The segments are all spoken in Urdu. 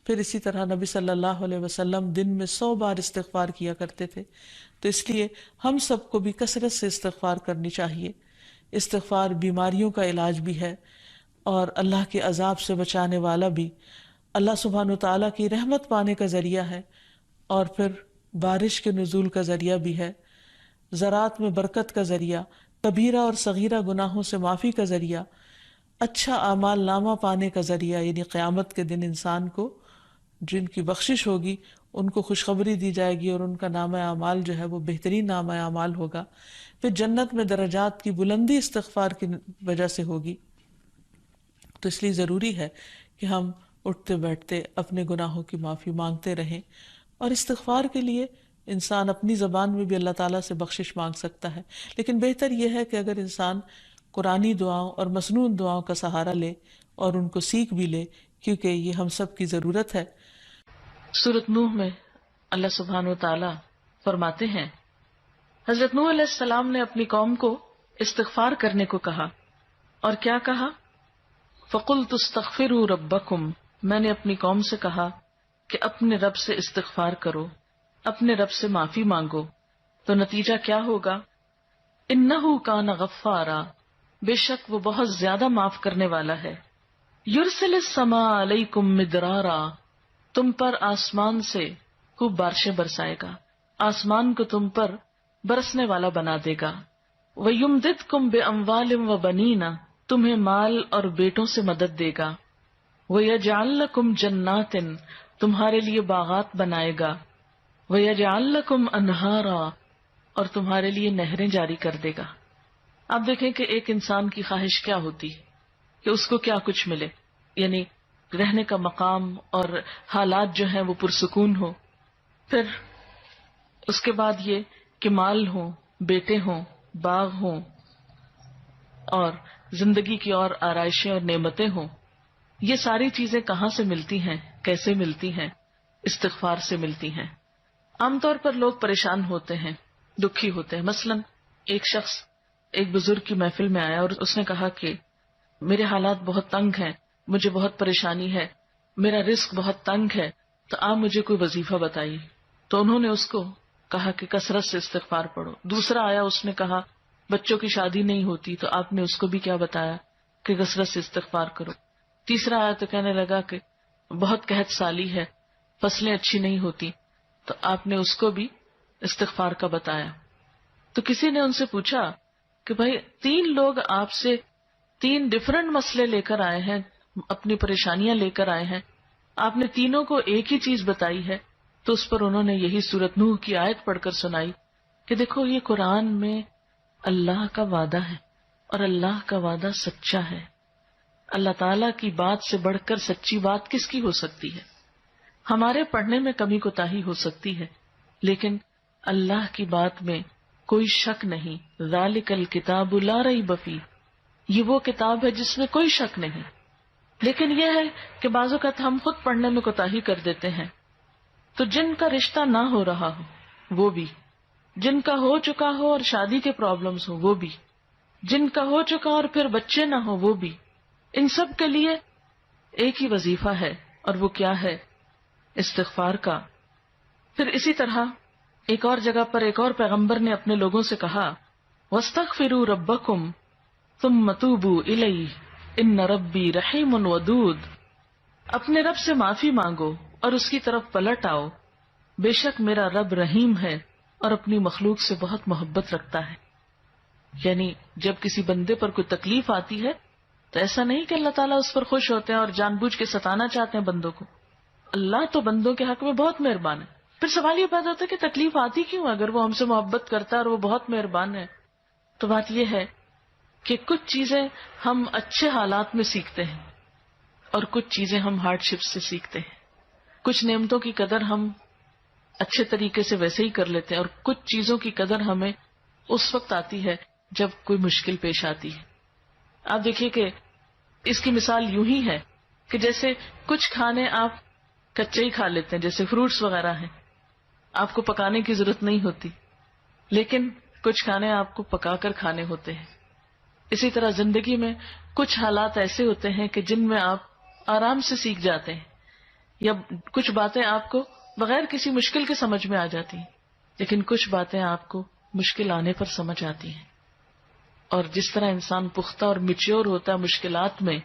پھر اسی طرح نبی صلی اللہ علیہ وسلم دن میں 100 بار استغفار کیا کرتے تھے. تو اس لیے ہم سب کو بھی کثرت سے استغفار کرنی چاہیے. استغفار بیماریوں کا علاج بھی ہے اور اللہ کے عذاب سے بچانے والا بھی، اللہ سبحانہ وتعالیٰ کی رحمت پانے کا ذریعہ ہے، اور پھر بارش کے نزول کا ذریعہ بھی ہے، زراعت میں برکت کا ذریعہ، کبیرہ اور صغیرہ گناہوں سے معافی کا ذریعہ، اچھا اعمال نامہ پانے کا ذریعہ، یعنی قیامت کے دن انسان کو جن کی بخشش ہوگی ان کو خوشخبری دی جائے گی اور ان کا نامہ اعمال جو ہے وہ بہترین نامہ اعمال ہوگا. پھر جنت میں درجات کی بلندی استغفار کی وجہ سے ہوگی. تو اس لیے ضروری ہے کہ ہم اٹھتے بیٹھتے اپنے گناہوں کی معافی مانگتے رہیں. اور استغفار کے لیے انسان اپنی زبان میں بھی اللہ تعالیٰ سے بخشش مانگ سکتا ہے، لیکن بہتر یہ ہے کہ اگر انسان قرآنی دعاؤں اور مسنون دعاؤں کا سہارا لے اور ان کو سیکھ بھی لے، کیونکہ یہ ہم سب کی ضرورت ہے. سورۃ نوح میں اللہ سبحانہ و تعالیٰ فرماتے ہیں، حضرت نوح علیہ السلام نے اپنی قوم کو استغفار کرنے کو کہا، اور کیا کہا؟ فَقُلْتُ اسْتَغْفِرُوا رَبَّكُمْ، میں نے اپنی قوم سے کہا کہ اپنے رب سے استغفار کرو، اپنے رب سے معافی مانگو. تو نتیجہ کیا ہوگا؟ اِنَّهُ كَانَ غَفَّارًا، بے شک وہ بہت زیادہ معاف کرنے والا ہے. يُرْسِلِ السَّمَاءَ عَلَيْكُمْ مِدْرَارًا، تم پر آسمان سے خوب بارشیں برسائے گا، آسمان کو تم پر برسنے والا بنا دے گا. وَيُمْدِدْكُمْ بِأَمْوَالٍ وَبَنِينَ، تمہیں مال اور بیٹوں سے مدد دے گا. وَيَجْعَلْ لَكُمْ جَنَّاتٍ، تمہارے لیے باغات بنائے گا. وَيَجْعَلْ لَكُمْ أَنْهَارًا، اور تمہارے لیے نہریں جاری کر دے گا. آپ دیکھیں کہ ایک انسان کی خواہش کیا ہوتی ہے کہ اس کو کیا کچھ ملے، یعنی رہنے کا مقام اور حالات جو ہیں وہ پرسکون ہو. پھر اس کے بعد یہ کہ مال ہوں، بیٹے ہوں، باغ ہوں، اور زندگی کی اور آرائشیں اور نعمتیں ہوں. یہ ساری چیزیں کہاں سے ملتی ہیں، کیسے ملتی ہیں؟ استغفار سے ملتی ہیں. عام طور پر لوگ پریشان ہوتے ہیں، دکھی ہوتے ہیں. مثلا ایک شخص ایک بزرگ کی محفل میں آیا اور اس نے کہا کہ میرے حالات بہت تنگ ہیں، مجھے بہت پریشانی ہے، میرا رزق بہت تنگ ہے، تو آپ مجھے کوئی وظیفہ بتائیے. تو انہوں نے اس کو کہا کہ کثرت سے استغفار پڑھو. دوسرا آیا، اس نے کہا بچوں کی شادی نہیں ہوتی، تو آپ نے اس کو بھی کیا بتایا کہ کثرت سے استغفار کرو. تیسرا آیا تو کہنے لگا کہ بہت قحط سالی ہے، فصلیں اچھی نہیں ہوتی، تو آپ نے اس کو بھی استغفار کا بتایا. تو کسی نے ان سے پوچھا کہ بھائی 3 لوگ آپ سے 3 ڈفرنٹ مسئلے لے کر آئے ہیں، اپنی پریشانیاں لے کر آئے ہیں، آپ نے تینوں کو ایک ہی چیز بتائی ہے. تو اس پر انہوں نے یہی سورۃ نوح کی آیت پڑھ کر سنائی کہ دیکھو یہ قرآن میں اللہ کا وعدہ ہے اور اللہ کا وعدہ سچا ہے. اللہ تعالیٰ کی بات سے بڑھ کر سچی بات کس کی ہو سکتی ہے؟ ہمارے پڑھنے میں کمی کوتاہی ہو سکتی ہے، لیکن اللہ کی بات میں کوئی شک نہیں. ذالک الکتاب لا ریب فیہ، یہ وہ کتاب ہے جس میں کوئی شک نہیں. لیکن یہ ہے کہ بعض اوقات ہم خود پڑھنے میں کوتاہی کر دیتے ہیں. تو جن کا رشتہ نہ ہو رہا ہو وہ بھی، جن کا ہو چکا ہو اور شادی کے پرابلمز ہو وہ بھی، جن کا ہو چکا اور پھر بچے نہ ہو وہ بھی، ان سب کے لیے ایک ہی وظیفہ ہے، اور وہ کیا ہے؟ استغفار کا. پھر اسی طرح ایک اور جگہ پر ایک اور پیغمبر نے اپنے لوگوں سے کہا وَاسْتَغْفِرُوا رَبَّكُمْ ثُمَّ تُوبُوا إِلَيْهِ إِنَّ رَبِّي رَحِيمٌ وَدُودٌ، اپنے رب سے معافی مانگو اور اس کی طرف پلٹ آؤ، بے شک میرا رب رحیم ہے اور اپنی مخلوق سے بہت محبت رکھتا ہے. یعنی جب کسی بندے پر کوئی تکلیف آتی ہے تو ایسا نہیں کہ اللہ تعالیٰ اس پر خوش ہوتے ہیں اور جان بوجھ کے ستانا چاہتے ہیں بندوں کو. اللہ تو بندوں کے حق میں بہت مہربان ہے. پھر سوال یہ پیدا ہوتا ہے کہ تکلیف آتی کیوں؟ اگر وہ ہم سے محبت کرتا ہے اور وہ بہت مہربان ہے. تو بات یہ ہے کہ کچھ چیزیں ہم اچھے حالات میں سیکھتے ہیں اور کچھ چیزیں ہم ہارڈ شپ سے سیکھتے ہیں. کچھ نعمتوں کی قدر ہم اچھے طریقے سے ویسے ہی کر لیتے ہیں، اور کچھ چیزوں کی قدر ہمیں اس وقت آتی ہے جب کوئی مشکل پیش آتی ہے. آپ دیکھیے کہ اس کی مثال یوں ہی ہے کہ جیسے کچھ کھانے آپ کچے ہی کھا لیتے ہیں، جیسے فروٹس وغیرہ ہیں، آپ کو پکانے کی ضرورت نہیں ہوتی، لیکن کچھ کھانے آپ کو پکا کر کھانے ہوتے ہیں. اسی طرح زندگی میں کچھ حالات ایسے ہوتے ہیں کہ جن میں آپ آرام سے سیکھ جاتے ہیں. یا کچھ باتیں آپ کو بغیر کسی مشکل کے سمجھ میں آ جاتی ہیں، لیکن کچھ باتیں آپ کو مشکل آنے پر سمجھ آتی ہیں. اور جس طرح انسان پختہ اور میچور ہوتا ہے مشکلات میں،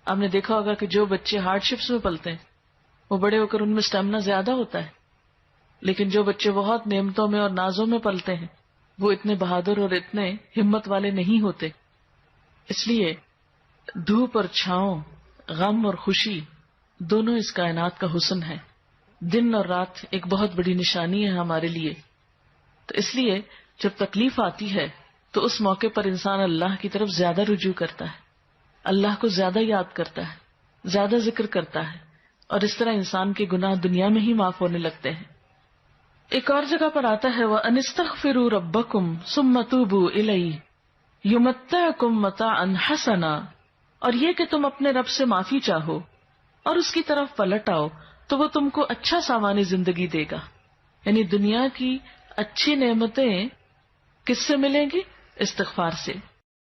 آپ نے دیکھا ہوگا کہ جو بچے ہارڈ شپس میں پلتے ہیں وہ بڑے ہو کر ان میں اسٹیمنا زیادہ ہوتا ہے، لیکن جو بچے بہت نعمتوں میں اور نازوں میں پلتے ہیں وہ اتنے بہادر اور اتنے ہمت والے نہیں ہوتے. اس لیے دھوپ اور چھاؤں، غم اور خوشی دونوں اس کائنات کا حسن ہے. دن اور رات ایک بہت بڑی نشانی ہے ہمارے لیے. تو اس لیے جب تکلیف آتی ہے تو اس موقع پر انسان اللہ کی طرف زیادہ رجوع کرتا ہے، اللہ کو زیادہ یاد کرتا ہے، زیادہ ذکر کرتا ہے، اور اس طرح انسان کے گناہ دنیا میں ہی معاف ہونے لگتے ہیں. ایک اور جگہ پر آتا ہے وَأَنِ رَبَّكُمْ ثُمَّ تُوبُوا إِلَيْهِ يُمَتِّعْكُمْ مَتَاعًا حَسَنًا، اور یہ کہ تم اپنے رب سے معافی چاہو اور اس کی طرف پلٹ آؤ تو وہ تم کو اچھا سامان زندگی دے گا. یعنی دنیا کی اچھی نعمتیں کس سے ملیں گی؟ استغفار سے.